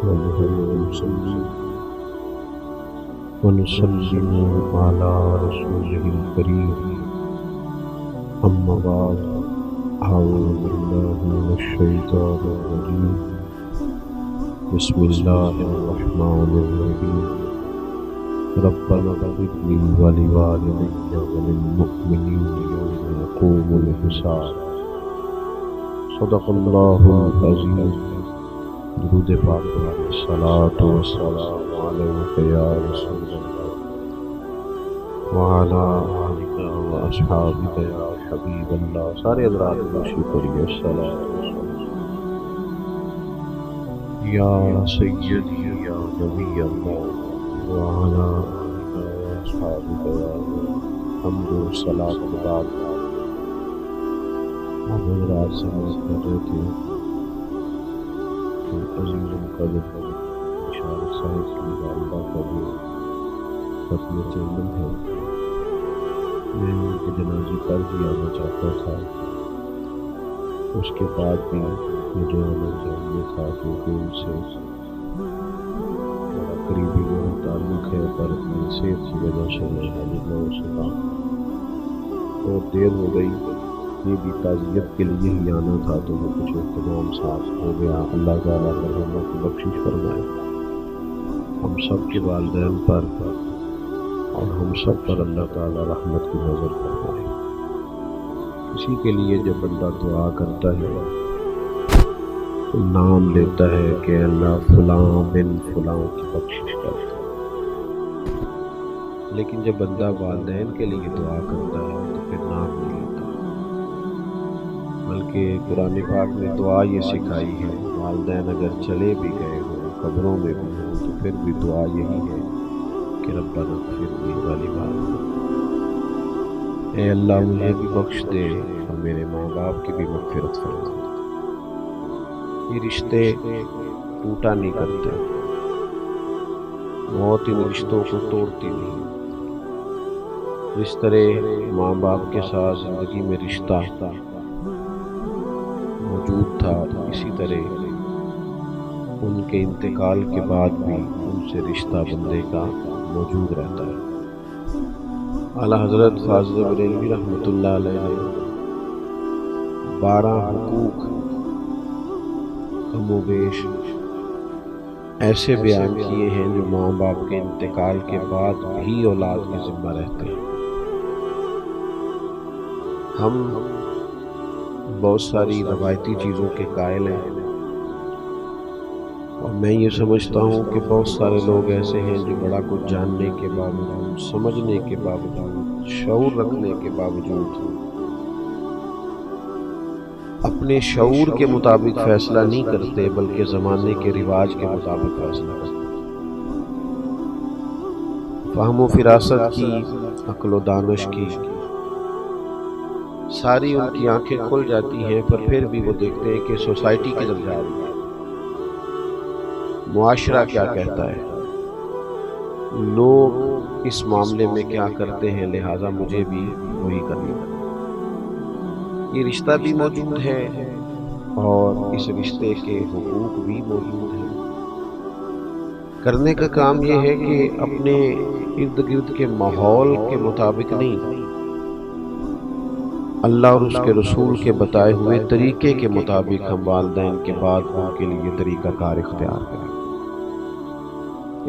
نحمده ونصلي ونسلم على رسوله الكريم أما بعد أعوذ بالله من الشيطان الرجيم بسم الله الرحمن الرحيم ربنا اغفر لي ولوالدي وللمؤمنين يوم يقوم الحساب صدق الله العظيم درود پاک علیہ الصلاۃ والسلام علیک یا رسول اللہ وعلی آلک واصحابک یا حبیب اللہ۔ سارے حضرات خوشی پڑھیے الصلاۃ والسلام یا سیدی یا نبی اللہ وعلی آلک واصحابک یا حمد و صلاۃ بعد۔ ہم حضرات سے کر رہے تھے عزیز القدر اشارت صاحب کی والدہ کا بھی ختم چندن ہے۔ میں ان کے جنازے پر بھی آنا چاہتا تھا، اس کے بعد بھی مجھے آنا چاہیے تھا کیونکہ ان سے بڑا قریبی میرا تعلق ہے، پر اپنی صحت کی وجہ سے میں حاضر نہ ہو سکا۔ اور دیر ہو گئی، یہ بھی تعزیت کے لیے ہی آنا تھا تو وہ کچھ اہتمام ساتھ ہو گیا۔ اللہ تعالیٰ مرحومہ کی بخشش فرمائے، ہم سب کے والدین پر اور ہم سب پر اللہ تعالیٰ رحمت کی نظر فرمائے۔ اسی کے لیے جب بندہ دعا کرتا ہے تو نام لیتا ہے کہ اللہ فلاں بن فلاں کی بخشش کرتا ہے، لیکن جب بندہ والدین کے لیے دعا کرتا ہے تو پھر نام نہیں لیتا، بلکہ قرآن پاک نے دعا یہ سکھائی ہے، والدین اگر چلے بھی گئے ہوں قبروں میں بھی ہوں تو پھر بھی دعا یہی ہے کہ ربنا اغفر لی ولوالدی، اے اللہ مجھے بھی بخش دے اور میرے ماں باپ کی بھی مغفرت فرما۔ یہ رشتے ٹوٹا نہیں کرتے، موت ان رشتوں کو توڑتی نہیں۔ جس طرح ماں باپ کے ساتھ زندگی میں رشتہ موجود تھا، اسی طرح ان کے انتقال کے بعد بھی ان سے رشتہ بندے کا موجود رہتا ہے۔ اعلیٰ حضرت فاضل بریلوی رحمۃ اللہ علیہ نے 12 حقوق کم و بیش ایسے بیان کیے ہیں جو ماں باپ کے انتقال کے بعد بھی اولاد کے ذمہ رہتے ہیں۔ ہم بہت ساری روایتی چیزوں کے قائل ہیں، اور میں یہ سمجھتا ہوں کہ بہت سارے لوگ ایسے ہیں جو بڑا کچھ جاننے کے باوجود، سمجھنے کے باوجود، شعور رکھنے کے باوجود اپنے شعور کے مطابق فیصلہ نہیں کرتے بلکہ زمانے کے رواج کے مطابق فیصلہ کرتے۔ فہم و فراست کی، عقل و دانش کی ساری ان کی آنکھیں کھل جاتی ہیں، پر پھر بھی وہ دیکھتے ہیں کہ سوسائٹی کدھر جا رہی ہے، معاشرہ کیا کہتا ہے، لوگ اس معاملے میں کیا کرتے ہیں، لہٰذا مجھے بھی وہی کرنا ہے۔ یہ رشتہ بھی موجود ہے اور اس رشتے کے حقوق بھی موجود ہیں۔ کرنے کا کام یہ ہے کہ اپنے ارد گرد کے ماحول کے مطابق نہیں، اللہ اور اس کے رسول کے بتائے ہوئے طریقے کے مطابق ہم والدین کے بعد ان کے لیے طریقہ کار اختیار کریں۔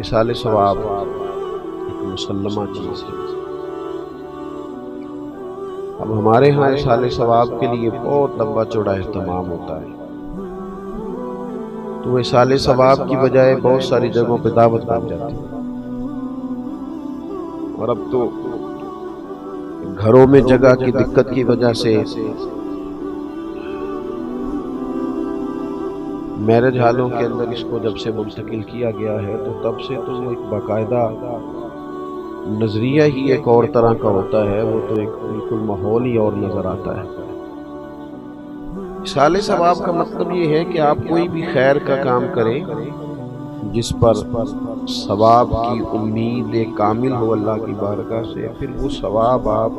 اصال ثواب ایک مسلمہ چیز ہے۔ اب ہمارے ہاں اصال ثواب کے لیے بہت لمبا چوڑا اہتمام ہوتا ہے، تو اصال ثواب کی بجائے بہت ساری جگہوں پہ دعوت بن جاتی ہے، اور اب تو گھروں میں جگہ کی دقت کی وجہ سے میرج ہالوں کے اندر اس کو جب سے منتقل کیا گیا ہے تو تب سے تو ایک باقاعدہ نظریہ ہی ایک اور طرح کا ہوتا ہے، وہ تو ایک بالکل ماحول ہی اور نظر آتا ہے۔ اصال ثواب کا مطلب یہ ہے کہ آپ کوئی بھی خیر کا کام کریں جس پر ثواب کی امید کامل ہو اللہ کی بارگاہ سے، پھر وہ ثواب آپ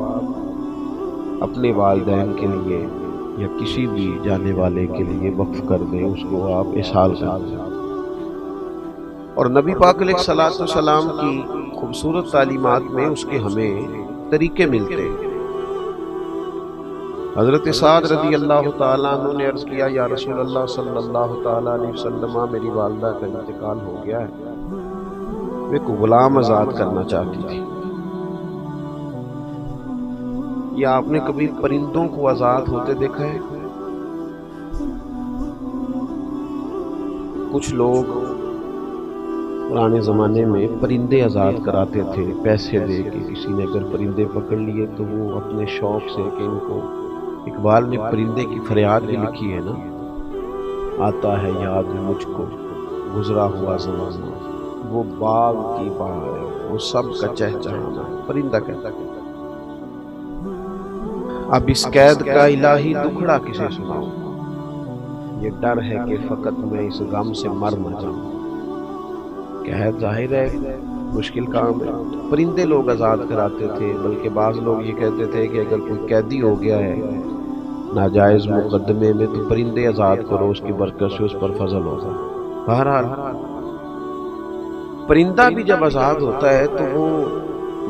اپنے والدین کے لیے یا کسی بھی جانے والے کے لیے وقف کر دیں، اس کو آپ احسال کر دیں۔ اور نبی پاک علیہ الصلوۃ والسلام کی خوبصورت تعلیمات میں اس کے ہمیں طریقے ملتے ہیں۔ حضرت سعد رضی اللہ تعالیٰ عنہ نے عرض کیا یا رسول اللہ صلی اللہ تعالیٰ علیہ وسلم، میری والدہ کا انتقال ہو گیا ہے، میں کو غلام آزاد کرنا چاہتی تھی۔ یا آپ نے کبھی پرندوں کو آزاد ہوتے دیکھا ہے؟ کچھ لوگ پرانے زمانے میں پرندے آزاد کراتے تھے پیسے دے کے۔ کسی نے اگر پرندے پکڑ لیے تو وہ اپنے شوق سے، کہ ان کو اقبال نے پرندے کی فریاد بھی لکھی ہے نا، آتا ہے یاد مجھ کو گزرا ہوا زمانہ، وہ باغ کی بہار ہے، وہ سب کا چہچہانا، پرندہ کہتا ہے۔ اب اس قید کا الہی دکھڑا کسے سناؤں، یہ ڈر ہے کہ فقط میں اس غم سے مر نہ جاؤں۔ قید ظاہر ہے مشکل کام ہے، پرندے لوگ آزاد کراتے تھے، بلکہ بعض لوگ یہ کہتے تھے کہ اگر کوئی قیدی ہو گیا ہے ناجائز مقدمے میں تو پرندے آزاد کرو، اس کی برکت سے اس پر فضل ہوگا۔ بہرحال پرندہ بھی جب آزاد ہوتا ہے تو وہ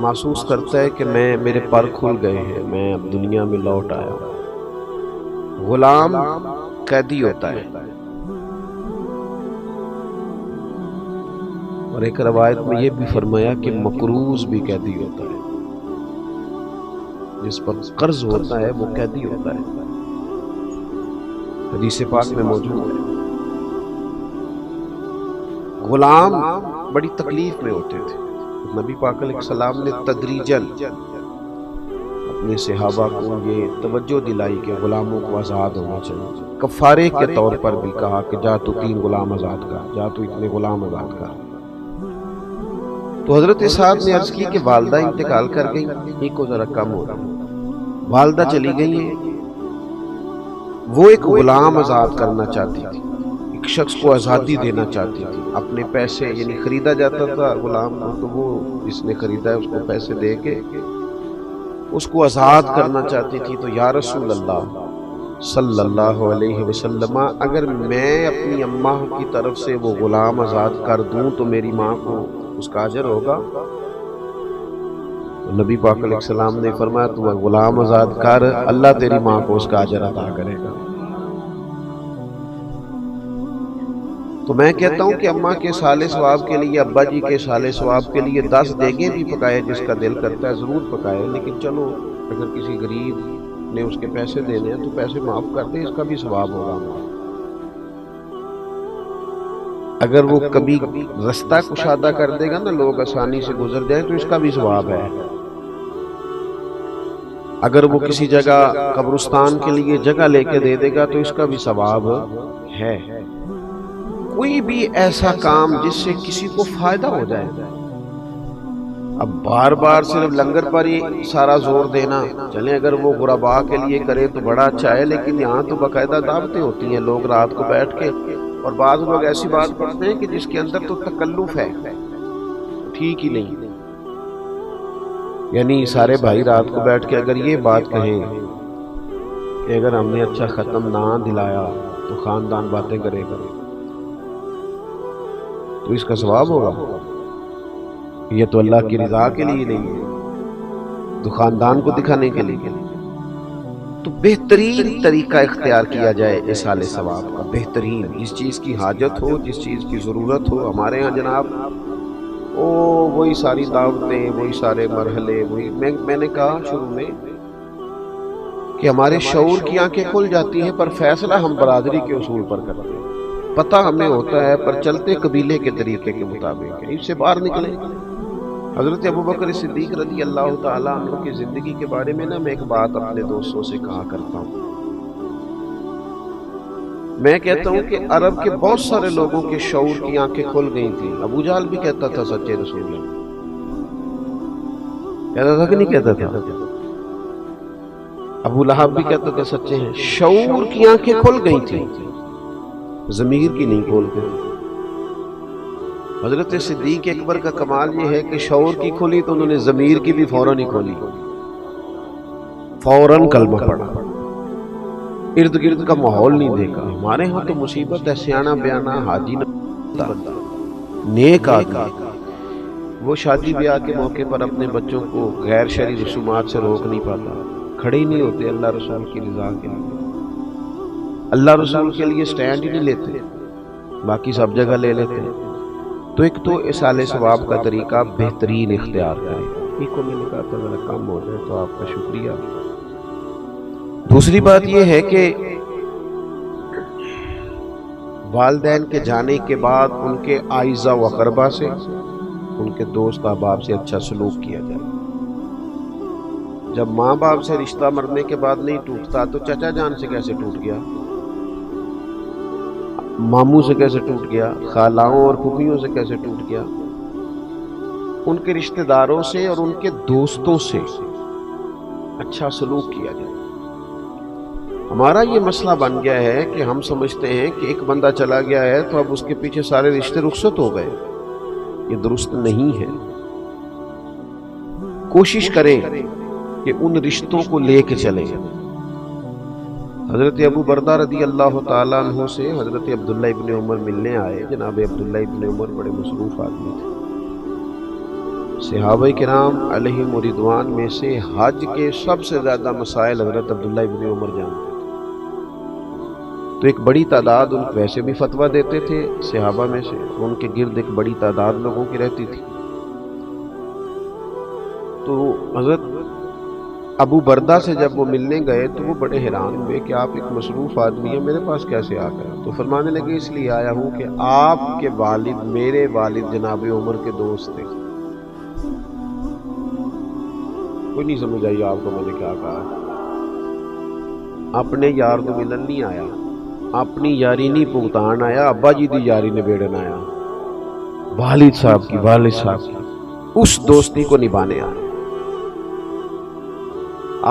محسوس کرتا ہے کہ میرے پر کھل گئے ہیں، میں اب دنیا میں لوٹ آیا ہوں۔ غلام قیدی ہوتا ہے، اور ایک روایت میں یہ بھی فرمایا کہ مقروض بھی قیدی ہوتا ہے، جس پر قرض ہوتا ہے وہ قیدی ہوتا ہے، حدیث پاک میں موجود ہے۔ غلام بڑی تکلیف میں ہوتے تھے، نبی پاک علیہ السلام نے تدریجاً اپنے صحابہ کو یہ توجہ دلائی کہ غلاموں کو آزاد ہونا چاہیے۔ کفارے کے طور پر بھی کہا کہ جا تو 3 غلام آزاد کر، جا تو اتنے غلام آزاد کر۔ تو حضرت سعد نے عرض کی کہ والدہ انتقال کر گئی، ایک کو ذرا کم ہو رہا، والدہ چلی گئی ہیں، وہ ایک غلام آزاد کرنا چاہتی تھی، ایک شخص کو آزادی دینا چاہتی تھی، اپنے پیسے، یعنی خریدا جاتا تھا غلام کو، تو وہ جس نے خریدا ہے اس کو پیسے دے کے اس کو آزاد کرنا چاہتی تھی۔ تو یا رسول اللہ صلی اللہ علیہ وسلم، اگر میں اپنی اماں کی طرف سے وہ غلام آزاد کر دوں تو میری ماں کو اس کا اجر ہوگا؟ تو نبی پاک علیہ السلام نے فرمایا تو غلام آزاد کر، اللہ تیری ماں کو اس کا اجر عطا کرے گا۔ تو میں کہتا ہوں کہ اماں کے صالح ثواب کے لیے، ابا جی کے صالح ثواب کے لیے 10 دیگیں بھی پکائے، جس کا دل کرتا ہے ضرور پکائے، لیکن چلو اگر کسی غریب نے اس کے پیسے دینے ہیں تو پیسے معاف کر دیں، اس کا بھی ثواب ہوگا۔ اگر وہ کبھی رستہ کشادہ کر دے گا نا، لوگ آسانی سے گزر جائیں، تو اس کا بھی ثواب ہے۔ اگر وہ کسی جگہ قبرستان کے لیے جگہ لے کے دے دے گا تو اس کا بھی ثواب ہے۔ کوئی بھی ایسا کام جس سے کسی کو فائدہ ہو جائے۔ اب بار بار صرف لنگر پر ہی سارا زور دینا، چلیں اگر وہ غرباء کے لیے کرے تو بڑا اچھا ہے، لیکن یہاں تو باقاعدہ دعوتیں ہوتی ہیں، لوگ رات کو بیٹھ کے، اور بعض لوگ ایسی بات کرتے ہیں کہ جس کے اندر تو تکلف ہے، ٹھیک ہی نہیں۔ یعنی سارے بھائی رات کو بیٹھ کے اگر یہ بات کہیں کہ اگر ہم نے اچھا ختم نہ دلایا تو خاندان باتیں کرے گا، تو اس کا ثواب ہوگا؟ یہ تو اللہ کی رضا کے لیے نہیں ہے، تو خاندان کو دکھانے کے لیے۔ تو بہترین طریقہ اختیار کیا جائے اصالِ ثواب کا، بہترین، جس چیز کی حاجت ہو، جس چیز کی ضرورت ہو۔ ہمارے ہاں جناب وہی ساری دعوتیں، وہی سارے مرحلے، وہی میں نے کہا شروع میں کہ ہمارے شعور کی آنکھیں کھل جاتی ہیں، پر فیصلہ ہم برادری کے اصول پر کرتے ہیں، پتہ ہمیں ہوتا ہے پر چلتے قبیلے کے طریقے کے مطابق، اس سے باہر نکلیں۔ حضرت ابوبکر صدیق رضی اللہ تعالیٰ عنہ کی زندگی کے بارے میں میں ایک بات اپنے دوستوں سے کہا کرتا ہوں۔ میں کہتا ہوں کہ عرب کے بہت سارے لوگوں کے شعور کی آنکھیں کھل گئی تھیں۔ ابو جہل بھی کہتا تھا سچے رسول اللہ، کہتا تھا کہ نہیں کہتا تھا؟ ابو لہب بھی کہتا تھا سچے ہیں۔ شعور کی آنکھیں کھل گئی تھیں، ضمیر کی نہیں کھولتے تھے۔ حضرت صدیق اکبر کا کمال یہ ہے کہ شعور کی کھلی تو انہوں نے ضمیر کی بھی فوراً ہی کھولی، فوراً کلمہ پڑھا، ارد گرد کا ماحول نہیں دیکھا۔ ہمارے ہاں تو مصیبت ہے، سیانا بیانا حاجی نہ، نیک آدمی وہ شادی بیاہ کے موقع پر اپنے بچوں کو غیر شرعی رسومات سے روک نہیں پاتا، کھڑے ہی نہیں ہوتے اللہ رسول کی رضا کے لیے، اللہ رسول کے لیے سٹینڈ ہی نہیں لیتے، باقی سب جگہ لے لیتے ہیں۔ تو ایک تو اصالِ ثواب کا طریقہ بہترین اختیار کریں، ایک کو میں نے کہا تھا ذرا کم ہو جائے تو آپ کا شکریہ۔ دوسری بات یہ ہے کہ والدین کے جانے کے بعد ان کے اعزا و اقربا سے، ان کے دوست احباب سے اچھا سلوک کیا جائے۔ جب ماں باپ سے رشتہ مرنے کے بعد نہیں ٹوٹتا تو چچا جان سے کیسے ٹوٹ گیا، ماموں سے کیسے ٹوٹ گیا، خالاؤں اور پھوپھیوں سے کیسے ٹوٹ گیا؟ ان کے رشتہ داروں سے اور ان کے دوستوں سے اچھا سلوک کیا جائے۔ ہمارا یہ مسئلہ بن گیا ہے کہ ہم سمجھتے ہیں کہ ایک بندہ چلا گیا ہے تو اب اس کے پیچھے سارے رشتے رخصت ہو گئے، یہ درست نہیں ہے۔ کوشش کریں کہ ان رشتوں کو لے کے چلیں۔ حضرت ابو بردہ رضی اللہ تعالیٰ عنہ سے حضرت عبداللہ ابن عمر ملنے آئے۔ جناب عبداللہ ابن عمر بڑے مصروف آدمی تھے، صحابہ کرام علیہم رضوان میں سے حج کے سب سے زیادہ مسائل حضرت عبداللہ ابن عمر جانتے تھے، تو ایک بڑی تعداد ان ویسے بھی فتویٰ دیتے تھے صحابہ میں سے، ان کے گرد ایک بڑی تعداد لوگوں کی رہتی تھی۔ تو حضرت ابو بردہ سے جب وہ ملنے گئے تو وہ بڑے حیران ہوئے کہ آپ ایک مصروف آدمی ہیں، میرے پاس کیسے آ گئے؟ تو فرمانے لگے اس لیے آیا ہوں کہ آپ کے والد میرے والد جناب عمر کے دوست تھے۔ کوئی نہیں سمجھ آئی آپ کو میں نے کیا کہا؟ اپنے یار تو ملن نہیں آیا، اپنی یاری نہیں پگتان آیا، ابا جی دی یاری نبیڑن آیا، والد صاحب کی اس دوستی کو نبھانے آیا۔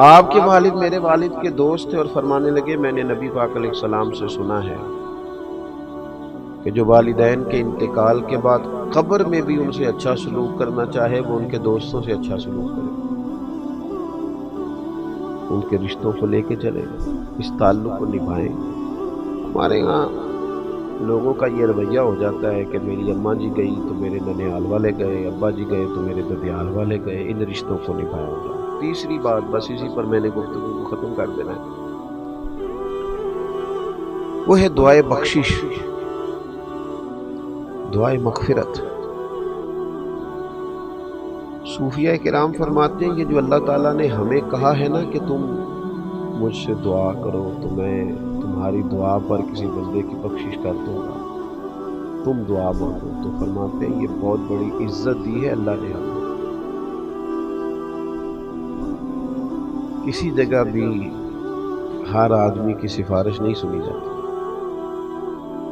آپ کے والد میرے والد کے دوست تھے اور فرمانے لگے میں نے نبی پاک علیہ السلام سے سنا ہے کہ جو والدین کے انتقال کے بعد قبر میں بھی ان سے اچھا سلوک کرنا چاہے وہ ان کے دوستوں سے اچھا سلوک کرے، ان کے رشتوں کو لے کے چلے، اس تعلق کو نبھائیں۔ ہمارے ہاں لوگوں کا یہ رویہ ہو جاتا ہے کہ میری اماں جی گئی تو میرے ننیال والے گئے، ابا جی گئے تو میرے ددیال والے گئے، ان رشتوں کو نبھایا جائے۔ تیسری بات بس اسی پر میں نے گفتگو کو ختم کر دینا ہے، وہ ہے دعائے بخشش، دعائے مغفرت۔ صوفیاء کرام فرماتے ہیں یہ جو اللہ تعالیٰ نے ہمیں کہا ہے نا کہ تم مجھ سے دعا کرو تو میں تمہاری دعا پر کسی بندے کی بخشش کر دوں گا، تم دعا مانگو، تو فرماتے ہیں یہ بہت بڑی عزت دی ہے اللہ نے ہمیں۔ کسی جگہ بھی ہر آدمی کی سفارش نہیں سنی جاتی،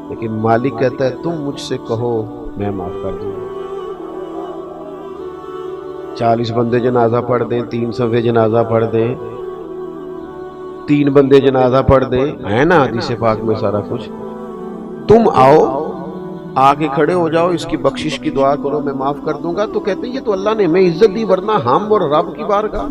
لیکن مالک کہتا ہے تم مجھ سے کہو میں معاف کر دوں گا۔ 40 بندے جنازہ پڑھ دیں، 3 صفحے جنازہ پڑھ دیں، 3 بندے جنازہ پڑھ دیں، ہے نا حدیث پاک میں سارا کچھ، تم آؤ آگے کھڑے ہو جاؤ اس کی بخشش کی دعا کرو میں معاف کر دوں گا، تو کہتے ہیں یہ تو اللہ نے ہمیں عزت دی، ورنہ ہم اور رب کی بارگاہ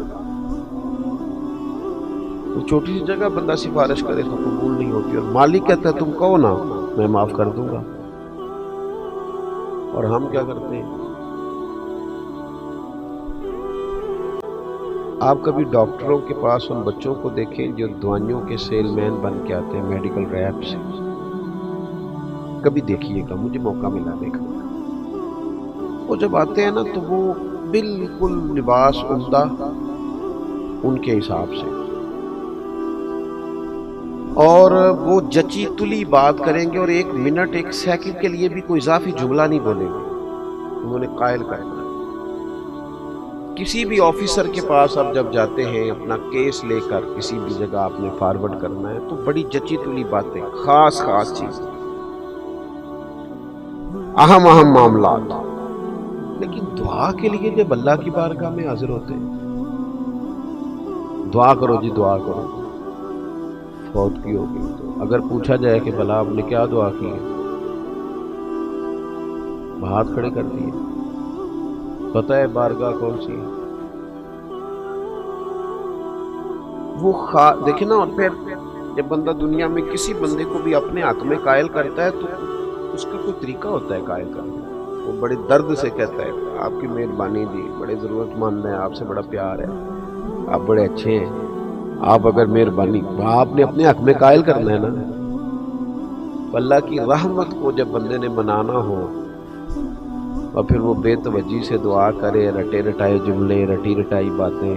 چھوٹی سی جگہ بندہ سفارش کرے تو قبول نہیں ہوتی، اور مالک کہتا ہے تم کہو نا میں معاف کر دوں گا۔ اور ہم کیا کرتے ہیں؟ آپ کبھی ڈاکٹروں کے پاس ان بچوں کو دیکھیں جو دوائیوں کے سیل مین بن کے آتے ہیں میڈیکل ریپ سے، کبھی دیکھیے گا، مجھے موقع ملا دیکھنے کا۔ وہ جب آتے ہیں نا تو وہ بالکل لباس عمدہ ان کے حساب سے، اور وہ جچی تلی بات کریں گے، اور 1 منٹ 1 سیکنڈ کے لیے بھی کوئی اضافی جملہ نہیں بولیں گے، انہوں نے قائل کرنا ہے۔ کسی بھی آفیسر کے پاس آپ جب جاتے ہیں اپنا کیس لے کر کسی بھی جگہ آپ نے فارورڈ کرنا ہے تو بڑی جچی تلی باتیں، خاص چیزیں، اہم معاملات، لیکن دعا کے لیے جب اللہ کی بارگاہ میں حاضر ہوتے ہیں، دعا کرو جی دعا کرو، فوت کی ہوگی تو اگر پوچھا جائے کہ بھلا آپ نے کیا دعا کی ہے، ہاتھ کھڑے کر دیے، پتہ ہے بارگاہ کون سی ہے وہ دیکھیں نا۔ اور پھر جب بندہ دنیا میں کسی بندے کو بھی اپنے حق میں قائل کرتا ہے تو اس کا کوئی طریقہ ہوتا ہے قائل کرنے، وہ بڑے درد سے کہتا ہے آپ کی مہربانی جی، بڑے ضرورت مند ہیں، آپ سے بڑا پیار ہے، آپ بڑے اچھے ہیں، آپ اگر مہربانی، آپ نے اپنے حق میں قائل کرنا ہے نا۔ اللہ کی رحمت کو جب بندے نے منانا ہو اور پھر وہ بے توجہی سے دعا کرے، رٹے رٹائے جملے، رٹی رٹائی باتیں،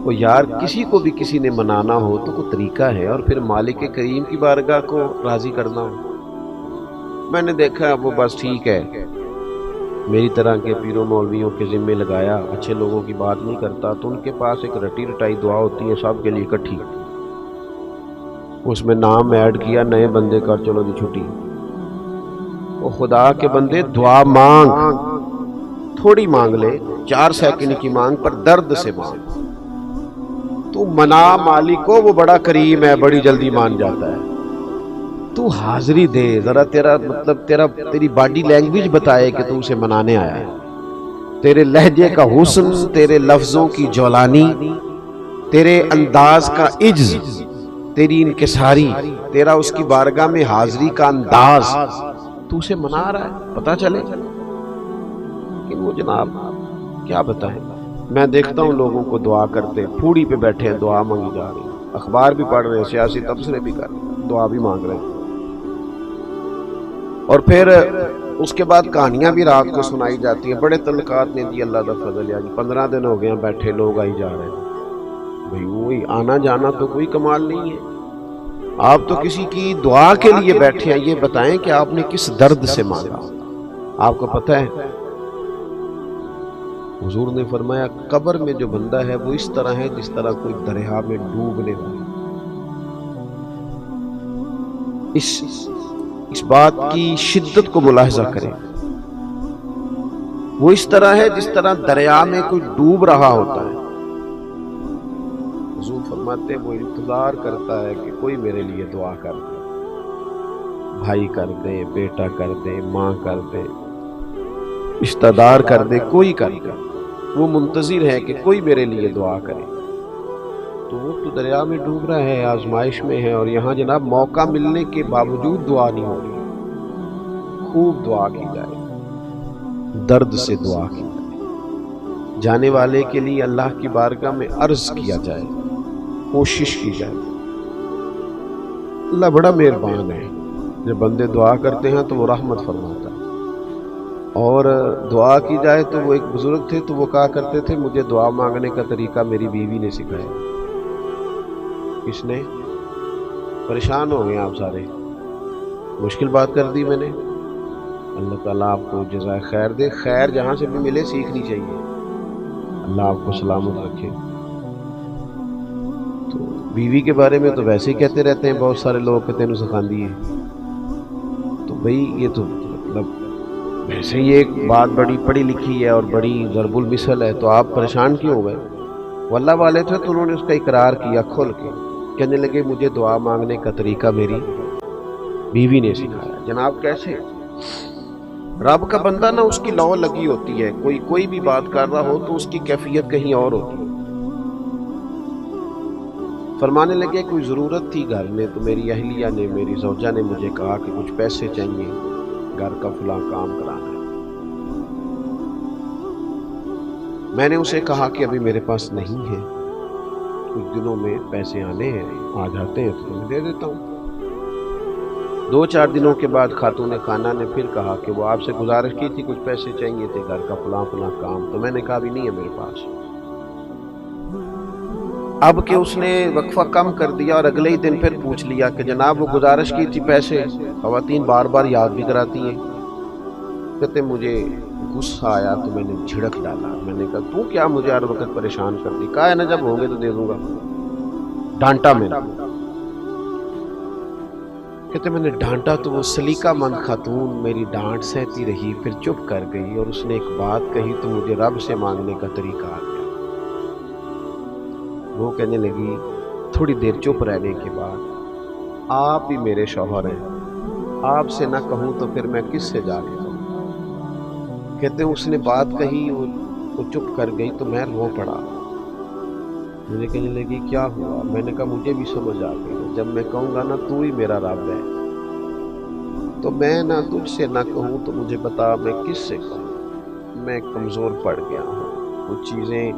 وہ یار کسی کو بھی کسی نے منانا ہو تو کوئی طریقہ ہے، اور پھر مالک کریم کی بارگاہ کو راضی کرنا ہو۔ میں نے دیکھا وہ بس ٹھیک ہے، میری طرح کے پیروں مولویوں کے ذمے لگایا، اچھے لوگوں کی بات نہیں کرتا، تو ان کے پاس ایک رٹی رٹائی دعا ہوتی ہے سب کے لیے اکٹھی، اس میں نام ایڈ کیا نئے بندے کا، چلو جی چھٹی۔ وہ خدا کے بندے دعا مانگ، تھوڑی مانگ لے، 4 سیکنڈ کی مانگ پر درد سے مانگ، تو منا مالک کو، وہ بڑا کریم ہے، بڑی جلدی مان جاتا ہے۔ تو حاضری دے ذرا، تیرا مطلب تیری باڈی لینگویج بتائے کہ تو اسے منانے آیا ہے، تیرے لہجے کا حسن، تیرے لفظوں کی جولانی، تیرے انداز کا عجز، تیری انکساری، تیرا اس کی بارگاہ میں حاضری کا انداز، تو اسے منا رہا ہے، پتہ چلے۔ لیکن وہ جناب کیا بتائیں، میں دیکھتا ہوں لوگوں کو دعا کرتے، پھوڑی پہ بیٹھے ہیں، دعا مانگی جا رہی ہے، اخبار بھی پڑھ رہے ہیں، سیاسی تبصرے بھی کر رہے ہیں، دعا بھی مانگ رہے ہیں، اور پھر اس کے بعد کہانیاں بھی رات کو سنائی جاتی ہیں، بڑے تعلقات نے دی، اللہ کا فضل ہے جی، 15 دن ہو گئے ہیں بیٹھے، لوگ آئی جا رہے ہیں۔ بھئی وہی آنا جانا تو کوئی کمال نہیں ہے، آپ تو کسی کی دعا کے لیے بیٹھے ہیں، یہ بتائیں کہ آپ نے کس درد سے مانگا۔ آپ کو پتہ ہے حضور نے فرمایا قبر میں جو بندہ ہے وہ اس طرح ہے جس طرح کوئی دریا میں ڈوبنے والا۔ اس بات کی شدت کو ملاحظہ کریں، وہ اس طرح ہے جس طرح دریا میں کوئی ڈوب رہا ہوتا ہے۔ حضور فرماتے وہ انتظار کرتا ہے کہ کوئی میرے لیے دعا کر دے، بھائی کر دے، بیٹا کر دے، ماں کر دے، رشتہ دار کر دے، کوئی کر دے، وہ منتظر ہے کہ کوئی میرے لیے دعا کرے۔ تو وہ تو دریا میں ڈوب رہا ہے، آزمائش میں ہے، اور یہاں جناب موقع ملنے کے باوجود دعا نہیں ہو رہی۔ خوب دعا کی جائے، درد سے دعا کی جائے، جانے والے کے لیے اللہ کی بارگاہ میں عرض کیا جائے، کوشش کی جائے۔ اللہ بڑا مہربان ہے، جب بندے دعا کرتے ہیں تو وہ رحمت فرماتا ہے، اور دعا کی جائے تو وہ ایک بزرگ تھے تو وہ کہا کرتے تھے مجھے دعا مانگنے کا طریقہ میری بیوی نے سکھایا۔ کس نے؟ پریشان ہو گئے آپ سارے، مشکل بات کر دی میں نے، اللہ تعالیٰ آپ کو جزائے خیر دے، خیر جہاں سے بھی ملے سیکھنی چاہیے، اللہ آپ کو سلامت رکھے۔ تو بیوی کے بارے میں تو ویسے ہی کہتے رہتے ہیں بہت سارے لوگ کہ تینوں سکھاندی ہے، تو بھئی یہ تو مطلب ویسے ہی ایک بات بڑی پڑھی لکھی ہے اور بڑی ضرب المثل ہے، تو آپ پریشان کیوں ہو گئے؟ وہ اللہ والے تھے تو انہوں نے اس کا اقرار کیا کھل کے، کہنے لگے مجھے دعا مانگنے کا طریقہ میری بیوی نے سکھایا۔ جناب کیسے؟ رب کا بندہ نا اس کی لو لگی ہوتی ہے، کوئی بھی بات کر رہا ہو تو اس کی کیفیت کہیں اور ہوتی ہے۔ فرمانے لگے کوئی ضرورت تھی گھر میں تو میری اہلیہ نے، میری زوجہ نے مجھے کہا کہ کچھ پیسے چاہیے، گھر کا فلاں کام کرانا ہے۔ میں نے اسے کہا کہ ابھی میرے پاس نہیں ہے، کچھ دنوں میں پیسے آنے ہیں، آ جاتے ہیں تو میں دے دیتا ہوں۔ 2-4 دنوں کے بعد خاتون خانہ نے پھر کہا کہ وہ آپ سے گزارش کی تھی کچھ پیسے چاہیے تھے، گھر کا فلاں فلاں کام، تو میں نے کہا بھی نہیں ہے میرے پاس۔ اب کہ اس نے وقفہ کم کر دیا اور اگلے ہی دن پھر پوچھ لیا کہ جناب وہ گزارش کی تھی پیسے، خواتین بار بار یاد بھی کراتی ہیں۔ کہتے مجھے غصہ آیا تو میں نے جھڑک ڈالا، میں نے کہا تو کیا مجھے ہر وقت پریشان کرتی، کہا ہے نا جب ہوں گے تو دے دوں گا، ڈانٹا میں نے۔ کہتے میں نے ڈانٹا تو وہ سلیقہ مند خاتون میری ڈانٹ سہتی رہی، پھر چپ کر گئی، اور اس نے ایک بات کہی تو مجھے رب سے مانگنے کا طریقہ آ گیا۔ وہ کہنے لگی تھوڑی دیر چپ رہنے کے بعد آپ ہی میرے شوہر ہیں، آپ سے نہ کہوں تو پھر میں کس سے جا کے کہوں۔ کہتے ہیں اس نے بات کہی، وہ چپ کر گئی تو میں رو پڑا۔ مجھے کہنے لگی کیا ہوا؟ میں نے کہا مجھے بھی سمجھ آ گئی، جب میں کہوں گا نا تو ہی میرا رب ہے، تو میں نہ تجھ سے نہ کہوں تو مجھے بتا میں کس سے کہوں، میں کمزور پڑ گیا ہوں، کچھ چیزیں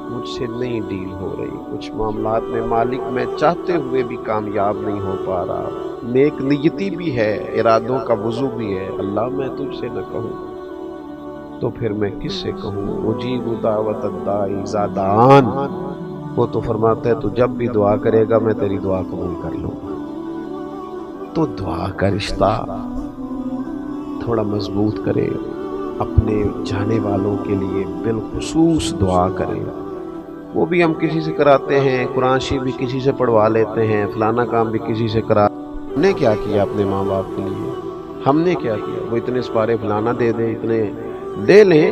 مجھ سے نہیں ڈیل ہو رہی، کچھ معاملات میں مالک میں چاہتے ہوئے بھی کامیاب نہیں ہو پا رہا، نیک نیتی بھی ہے، ارادوں کا وضو بھی ہے، اللہ میں تجھ سے نہ کہوں تو پھر میں کس سے کہوں، اجیب دعوت الداعی اذا دعان، وہ تو فرماتا ہے تو جب بھی دعا کرے گا میں تیری دعا قبول کر لوں گا۔ تو دعا کا رشتہ تھوڑا مضبوط کرے، اپنے جانے والوں کے لیے بالخصوص دعا کرے، وہ بھی ہم کسی سے کراتے ہیں، قرآن شریف بھی کسی سے پڑھوا لیتے ہیں، فلانا کام بھی کسی سے کرا، ہم نے کیا کیا اپنے ماں باپ کے لیے، ہم نے کیا کیا، وہ اتنے سپارے فلانا دے دیں، اتنے دے لیں،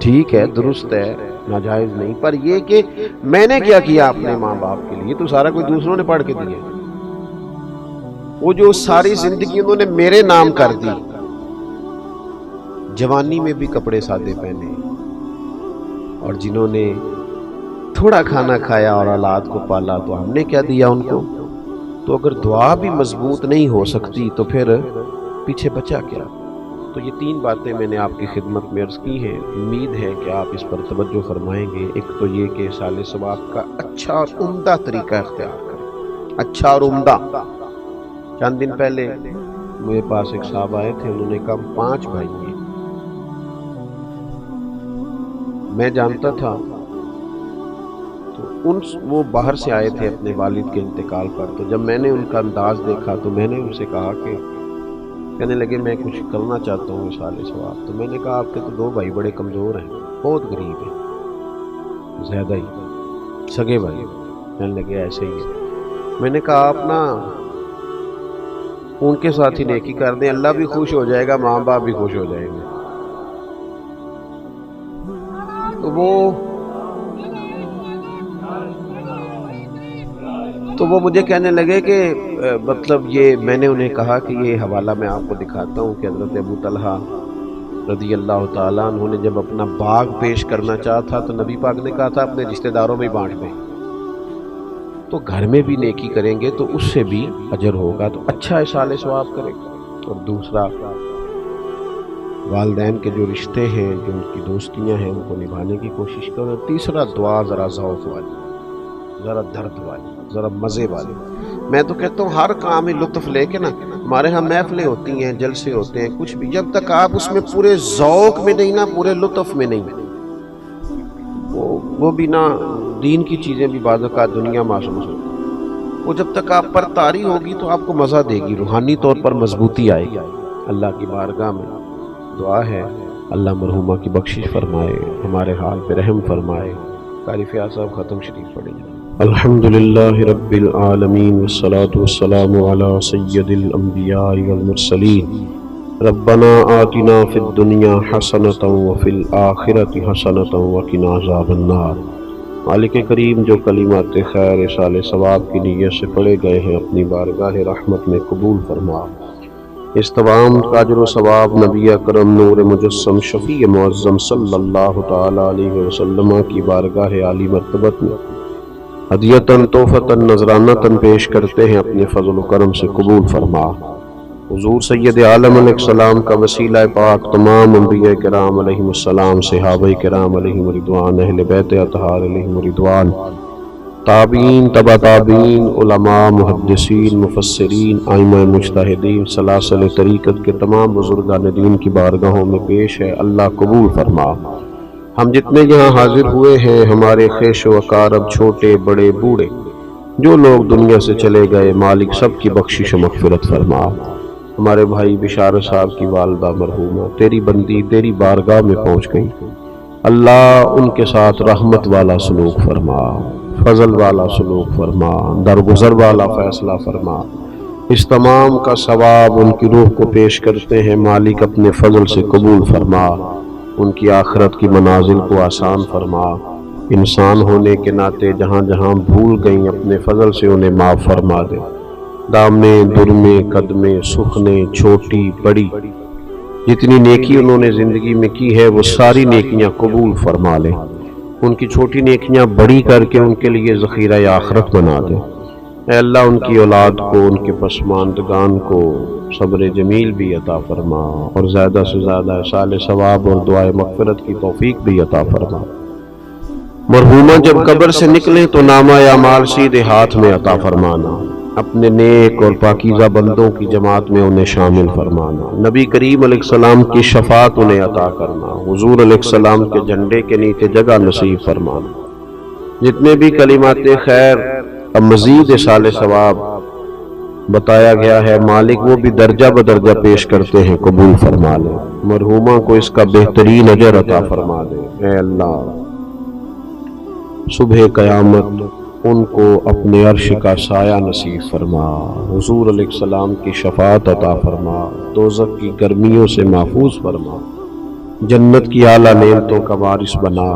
ٹھیک ہے درست ہے ناجائز نہیں، پر یہ کہ میں نے کیا کیا اپنے ماں باپ کے لیے تو سارا کوئی دوسروں نے پڑھ کے دیا، وہ جو ساری زندگی انہوں نے میرے نام کر دی، جوانی میں بھی کپڑے سادے پہنے، اور جنہوں نے تھوڑا کھانا کھایا اور اولاد کو پالا تو ہم نے کیا دیا ان کو، تو اگر دعا بھی مضبوط نہیں ہو سکتی تو پھر پیچھے بچا کیا۔ تو یہ تین باتیں میں نے آپ کی خدمت میں عرض کی ہیں، امید ہے کہ آپ اس پر توجہ فرمائیں گے۔ ایک تو یہ کہ سال ثواب کا اچھا اور عمدہ طریقہ اختیار کریں، اچھا اور عمدہ۔ چند دن پہلے میرے پاس ایک صاحب آئے تھے، انہوں نے کہا 5 بھائی ہیں، میں جانتا تھا تو وہ باہر سے آئے تھے اپنے والد کے انتقال پر، تو جب میں نے ان کا انداز دیکھا تو میں نے ان سے کہا کہ کہنے لگے میں کچھ کرنا چاہتا ہوں سال ثواب، تو میں نے کہا آپ کے تو 2 بھائی بڑے کمزور ہیں، بہت غریب ہیں، زیادہ ہی سگے بھائی، کہنے لگے ایسے ہی ہے۔ میں نے کہا آپ نا ان کے ساتھ ہی نیکی کر دیں، اللہ بھی خوش ہو جائے گا، ماں باپ بھی خوش ہو جائیں گے۔ تو وہ مجھے کہنے لگے کہ مطلب یہ، میں نے انہیں کہا کہ یہ حوالہ میں آپ کو دکھاتا ہوں کہ حضرت ابو طلحہ رضی اللہ تعالیٰ عنہ نے جب اپنا باغ پیش کرنا چاہا تھا تو نبی پاک نے کہا تھا اپنے رشتہ داروں میں بانٹ دیں، تو گھر میں بھی نیکی کریں گے تو اس سے بھی اجر ہوگا، تو اچھا اصال ثواب کریں۔ اور دوسرا، والدین کے جو رشتے ہیں، جو ان کی دوستیاں ہیں، ان کو نبھانے کی کوشش کرو۔ تیسرا، دعا ذرا ذوق والی، ذرا درد والی، ذرا مزے والی۔ میں تو کہتا ہوں ہر کام میں لطف لے کے نا، ہمارے ہاں محفلیں ہوتی ہیں، جلسے ہوتے ہیں، کچھ بھی، جب تک آپ اس میں پورے ذوق میں نہیں نا، پورے لطف میں نہیں، وہ بھی نا، دین کی چیزیں بھی بعض اوقات دنیا محسوس ہوتی ہیں، وہ جب تک آپ پر طاری ہوگی تو آپ کو مزہ دے گی، روحانی طور پر مضبوطی آئے گی۔ اللہ کی بارگاہ میں دعا ہے اللہ مرحومہ کی بخشش فرمائے، ہمارے حال پہ رحم فرمائے۔ قاری فیاض صاحب ختم شریف پڑھیں۔ الحمدللہ رب العالمین والصلاة والسلام علی سید الانبیاء والمرسلین، ربنا آتنا فی الدنیا حسنۃ وفی الآخرۃ حسنۃ وقنا عذاب النار۔ مالک کریم، جو کلمات خیر سال ثواب کی نیت سے پڑھے گئے ہیں اپنی بارگاہ رحمت میں قبول فرما۔ اس تمام کا اجر و ثواب نبی اکرم نور مجسم شفیع معظم صلی اللہ تعالی علیہ وسلم کی بارگاہ عالی مرتبت میں ہدیتاً تحفتاً نذرانتاً پیش کرتے ہیں، اپنے فضل و کرم سے قبول فرما۔ حضور سید عالم علیہ السلام کا وسیلہ پاک، تمام انبیاء کرام علیہم السلام، صحابہ کرام علیہم رضوان، اہل بیت اطہار علیہم رضوان، تابعین، تبع تابعین، علماء، محدثین، مفسرین، ائمہ مجتہدین، سلاسل طریقت کے تمام بزرگان دین کی بارگاہوں میں پیش ہے، اللہ قبول فرما۔ ہم جتنے یہاں حاضر ہوئے ہیں، ہمارے خیش و اقارب، چھوٹے بڑے بوڑھے، جو لوگ دنیا سے چلے گئے، مالک سب کی بخشش و مغفرت فرما۔ ہمارے بھائی بشارت صاحب کی والدہ مرحومہ تیری بندی تیری بارگاہ میں پہنچ گئی، اللہ ان کے ساتھ رحمت والا سلوک فرما، فضل والا سلوک فرما، درگزر والا فیصلہ فرما۔ اس تمام کا ثواب ان کی روح کو پیش کرتے ہیں، مالک اپنے فضل سے قبول فرما، ان کی آخرت کی منازل کو آسان فرما۔ انسان ہونے کے ناطے جہاں جہاں بھول گئیں، اپنے فضل سے انہیں معاف فرما دے۔ دامے درمے قدمے سخنے چھوٹی بڑی جتنی نیکی انہوں نے زندگی میں کی ہے، وہ ساری نیکیاں قبول فرما لے، ان کی چھوٹی نیکیاں بڑی کر کے ان کے لیے ذخیرہ آخرت بنا دے۔ اے اللہ ان کی اولاد کو، ان کے پسماندگان کو صبر جمیل بھی عطا فرما، اور زیادہ سے زیادہ احصال ثواب اور دعائے مغفرت کی توفیق بھی عطا فرما۔ مرحومہ جب قبر سے نکلیں تو نامہ اعمال سیدھے ہاتھ میں عطا فرمانا، اپنے نیک اور پاکیزہ بندوں کی جماعت میں انہیں شامل فرمانا، نبی کریم علیہ السلام کی شفاعت انہیں عطا کرنا، حضور علیہ السلام کے جھنڈے کے نیچے جگہ نصیب فرمانا۔ جتنے بھی کلمات خیر اب مزید احصال ثواب بتایا گیا ہے، مالک وہ بھی درجہ بدرجہ پیش کرتے ہیں، قبول فرما لے، مرحومہ کو اس کا بہترین اجر عطا فرما دے۔ اے اللہ صبح قیامت ان کو اپنے عرش کا سایہ نصیب فرما، حضور علیہ السلام کی شفاعت عطا فرما، دوزخ کی گرمیوں سے محفوظ فرما، جنت کی اعلیٰ نعمتوں کا وارث بنا۔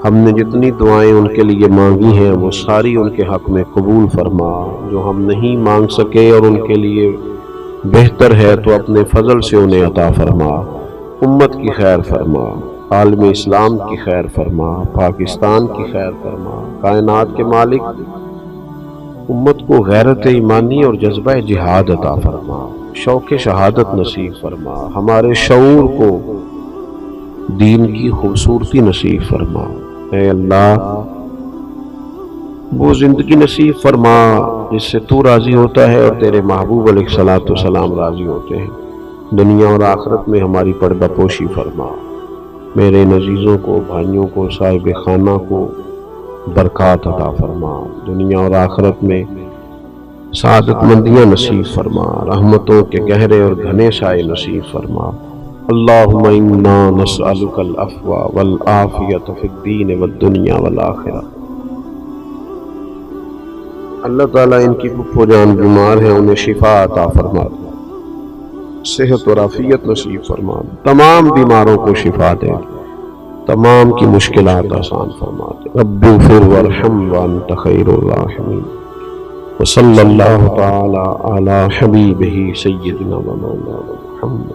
ہم نے جتنی دعائیں ان کے لیے مانگی ہیں وہ ساری ان کے حق میں قبول فرما، جو ہم نہیں مانگ سکے اور ان کے لیے بہتر ہے تو اپنے فضل سے انہیں عطا فرما۔ امت کی خیر فرما، عالم اسلام کی خیر فرما، پاکستان کی خیر فرما۔ کائنات کے مالک امت کو غیرت ایمانی اور جذبہ جہاد عطا فرما، شوق شہادت نصیب فرما، ہمارے شعور کو دین کی خوبصورتی نصیب فرما۔ اے اللہ وہ زندگی نصیب فرما جس سے تو راضی ہوتا ہے اور تیرے محبوب علیہ الصلوۃ والسلام راضی ہوتے ہیں، دنیا اور آخرت میں ہماری پردہ پوشی فرما، میرے عزیزوں کو، بھائیوں کو، صاحب خانہ کو برکات عطا فرما، دنیا اور آخرت میں سعادت مندیاں نصیب فرما، رحمتوں کے گہرے اور گھنے سائے نصیب فرما۔ اللہم انا نسألک العفو والعافیۃ فی الدین والدنیا والآخرہ۔ اللہ تعالیٰ ان کی پھپھو جان بیمار ہیں، انہیں شفا عطا فرما، صحت اور عافیت نصیب فرما، تمام بیماروں کو شفا دے، تمام کی مشکلات آسان فرما دے۔ رب اغفر وارحم وانت خیر الراحمین، وصلی اللہ تعالی علی حبیبہ سیدنا و مولانا محمد۔